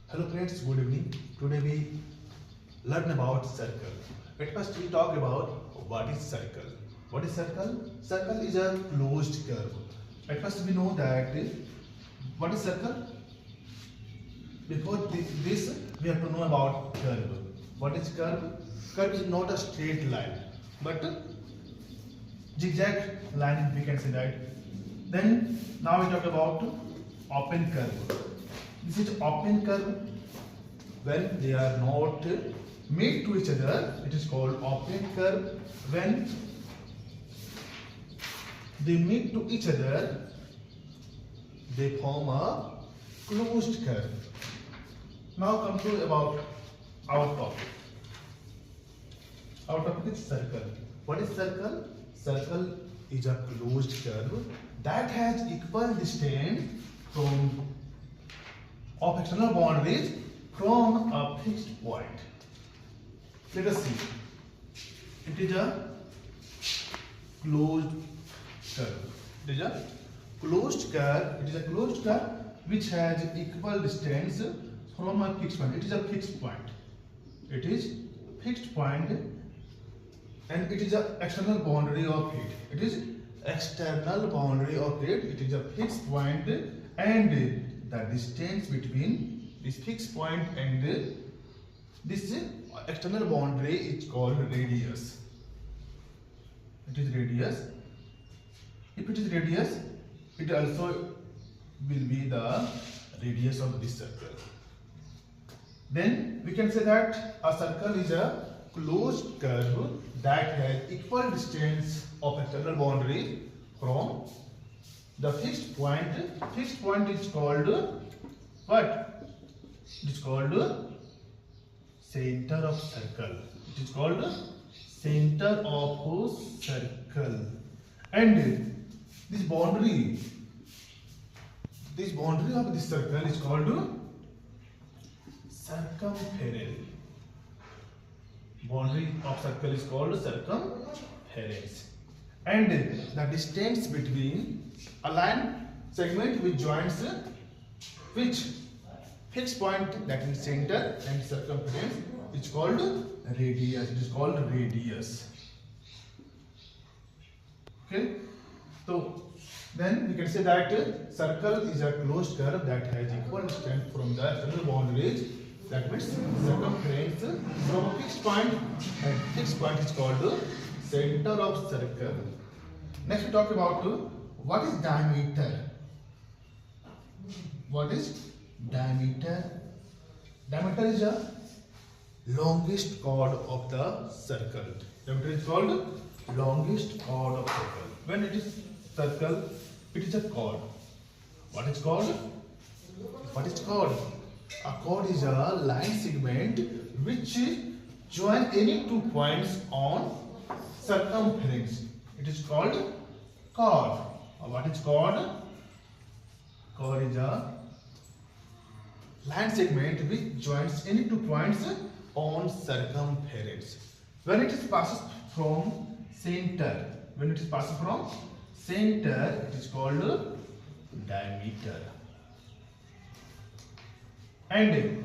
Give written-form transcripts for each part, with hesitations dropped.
Hello friends, good evening. Today we learn about circle. At first we talk about what is circle. What is circle? Circle is a closed curve. At first we know that what is circle? Before this we have to know about curve. What is curve? Curve is not a straight line but zigzag line, we can say that. Then now we talk about open curve. This is open curve. When they are not made to each other, it is called open curve. When they meet to each other, they form a closed curve. Now come to about our topic. Our topic is circle. What is circle? Circle is a closed curve that has equal distance of external boundaries from a fixed point. Let us see. It is a closed curve. It is a closed curve. It is a closed curve which has equal distance from a fixed point. It is a fixed point. It is fixed point, and it is an external boundary of it. It is external boundary of it. It is a fixed point, and the distance between this fixed point and this external boundary is called radius. It is radius. If it is radius, it also will be the radius of this circle. Then we can say that a circle is a closed curve that has equal distance of external boundary from the fixed point. Fixed point is called what? It is called center of circle. It is called center of circle. And this boundary of this circle is called circumference. Boundary of circle is called circumference. And the distance between a line segment which joins which fixed point, that is center, and circumference is called radius. It is called radius. Okay. So then we can say that circle is a closed curve that has equal distance from the external boundaries. That means circumference from a fixed point, and fixed point is called center of circle. Next we talk about what is diameter. What is diameter? Diameter is the longest chord of the circle. Diameter is called longest chord of circle. When it is circle, it is a chord. What is chord? What is chord? A chord is a line segment which join any two points on circumference. It is called chord. What is chord? Chord is a line segment which joins any two points on circumference. When it is passes from center, when it is passing from center, it is called diameter. And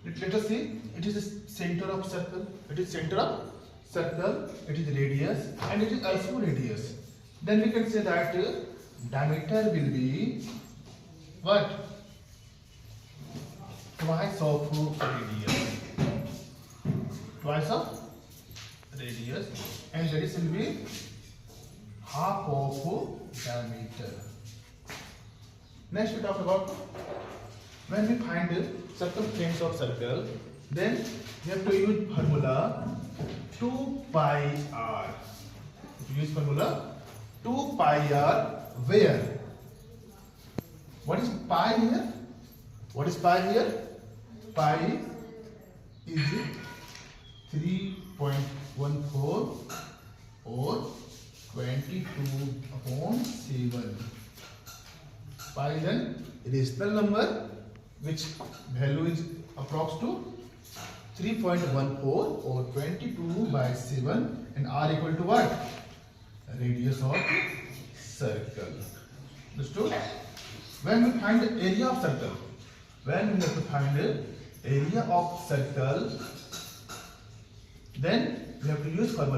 let us see, it is the center of circle. It is center of circle. It is radius, and it is also radius. Then we can say that diameter will be what? Twice of radius. Twice of radius, and radius will be half of diameter. Next we talk about when we find the circumference of circle, then we have to use formula 2 pi r. If you use formula 2 pi r, where? What is pi here? What is pi here? Pi is 3.14 or 22/7. Pi is an irrational number which value is approx to 3.14 or 22/7, and r equal to what? Radius of circle. Understood? When we find the area of circle, when we have to find area of circle, then we have to use formula.